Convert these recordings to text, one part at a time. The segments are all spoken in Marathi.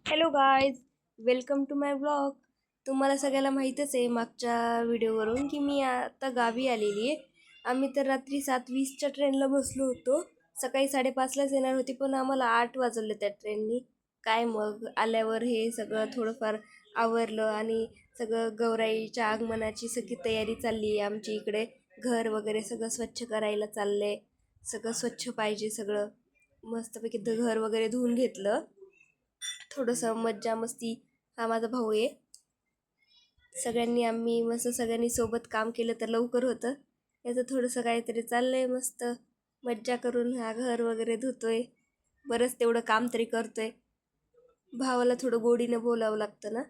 Hello guys, welcome to my blog. तुम्हाला सगळ्याला माहीतच आहे मागच्या व्हिडिओवरून की मी आता गावी आलेली आहे. आम्ही तर रात्री 7:20च्या ट्रेनला बसलो होतो. सकाळी 5:30लाच येणार होती, पण आम्हाला 8 वाजवले त्या ट्रेननी. काय मग आल्यावर हे सगळं थोडंफार आवरलं आणि सगळं गौराईच्या आगमनाची सगळी तयारी चालली आहे आमची इकडे. घर वगैरे सगळं स्वच्छ करायला चाललं. सगळं स्वच्छ पाहिजे सगळं. मस्तपैकी घर वगैरे धुवून घेतलं. थोडंसं मज्जा मस्ती. हा माझा भाऊ आहे. आम्ही मस्त सगळ्यांनी सोबत काम केलं तर लवकर होतं. याचं थोडंसं काहीतरी चाललंय मस्त मज्जा करून हा घर वगैरे धुतोय. बरंच तेवढं काम तरी करतोय. भावाला थोडं गोडीनं बोलावं लागतं ना,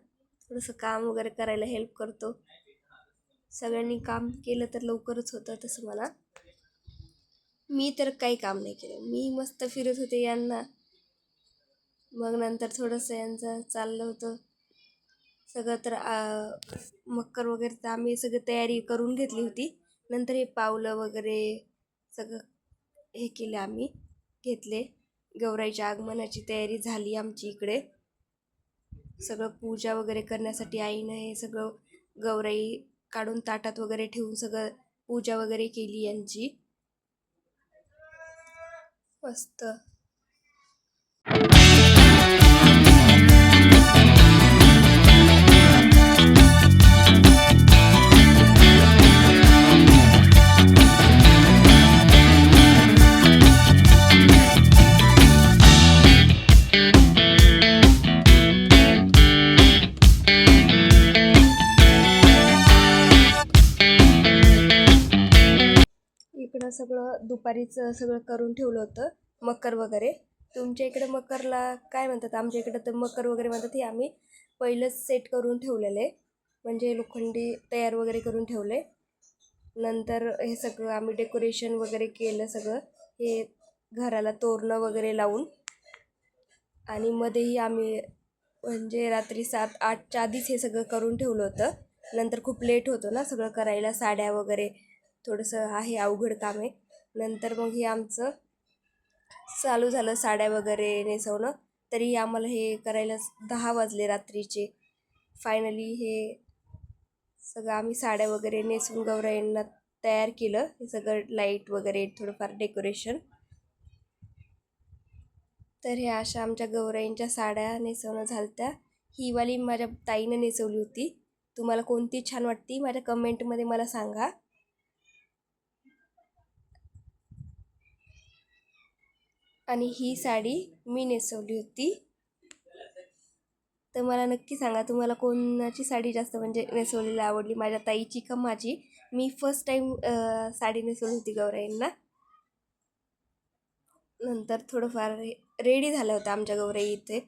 थोडंसं काम वगैरे करायला हेल्प करतो. सगळ्यांनी काम केलं तर लवकरच होतं. तसं मला मी तर काही काम नाही केलं. मी मस्त फिरत होते यांना. मग नंतर थोडंसं यांचं चाललं होतं सगळं. तर मकर वगैरे तर आम्ही सगळी तयारी करून घेतली होती. नंतर हे पावलं वगैरे सगळं हे केले, आम्ही घेतले. गौराईच्या आगमनाची तयारी झाली आमची इकडे. सगळं पूजा वगैरे करण्यासाठी आईनं हे सगळं गौराई काढून ताटात वगैरे ठेवून सगळं पूजा वगैरे केली यांची मस्त. इकडं सगळं दुपारीच सगळं करून ठेवलं होतं मकर वगैरे. तुमच्या इकडे मकरला काय म्हणतात? आमच्या इकडे तर मकर वगैरे म्हणतात. हे आम्ही पहिलंच सेट करून ठेवलेले, म्हणजे लोखंडी तयार वगैरे करून ठेवले. नंतर हे सगळं आम्ही डेकोरेशन वगैरे केलं सगळं, हे घराला तोरणं वगैरे लावून. आणि मध्येही आम्ही म्हणजे रात्री 7-8च्या आधीच हे सगळं करून ठेवलं होतं. नंतर खूप लेट होतो ना सगळं करायला, साड्या वगैरे थोडंसं आहे अवघड काम आहे. नंतर मग हे आमचं चालू झालं साड्या वगैरे नेसवणं. तरी आम्हाला हे करायला 10 वाजले रात्रीचे. फायनली हे सगळं आम्ही साड्या वगैरे नेसून गौराईंना तयार केलं. हे सगळं लाईट वगैरे थोडंफार डेकोरेशन. तर हे अशा आमच्या गौराईंच्या साड्या नेसवणं झालत्या. ही वाली माझ्या ताईनं नेसवली होती. तुम्हाला कोणती छान वाटती माझ्या कमेंटमध्ये मला सांगा. आणि ही साडी मी नेसवली होती. तर मला नक्की सांगा तुम्हाला कोणाची साडी जास्त म्हणजे नेसवलेली आवडली, माझ्या ताईची का माझी. मी फर्स्ट टाईम साडी नेसवली होती गौराईंना. नंतर थोडंफार रेडी झालं होतं आमच्या गौराई इथे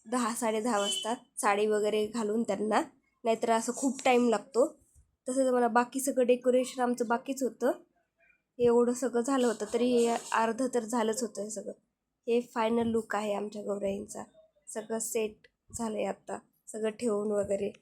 10-10:30 वाजता साडी वगैरे घालून त्यांना. नाहीतर असं खूप टाईम लागतो. तसंच मला बाकी सगळं डेकोरेशन आमचं बाकीच होतं. एवढं सगळं झालं होतं तरी हे अर्धं तर झालंच होतं. हे सगळं हे फायनल लुक आहे आमच्या गौराईंचा. सगळं सेट झालं आहे आत्ता, सगळं ठेवून वगैरे.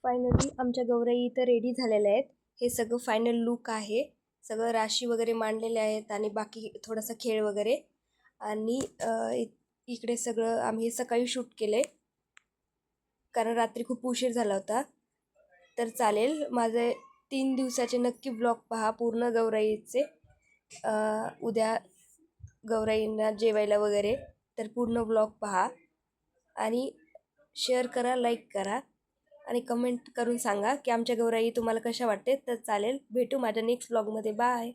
फायनली आमच्या गौराई इथं रेडी झालेल्या आहेत. हे सगळं फायनल लुक आहे. सगळं राशी वगैरे मांडलेले आहेत आणि बाकी थोडासा खेळ वगैरे. आणि इकडे सगळं आम्ही सकाळी शूट केले कारण रात्री खूप उशीर झाला होता. तर चालेल, माझे 3 दिवसाचे नक्की ब्लॉग पहा पूर्ण गौराईचे. उद्या गौराईंना जेवायला वगैरे, तर पूर्ण ब्लॉग पहा आणि शेअर करा, लाईक करा आणि कमेंट करून सांगा की आमच्या गौराई तुम्हाला कशा वाटते. तर चालेल, भेटू माझ्या नेक्स्ट ब्लॉगमध्ये. बाय.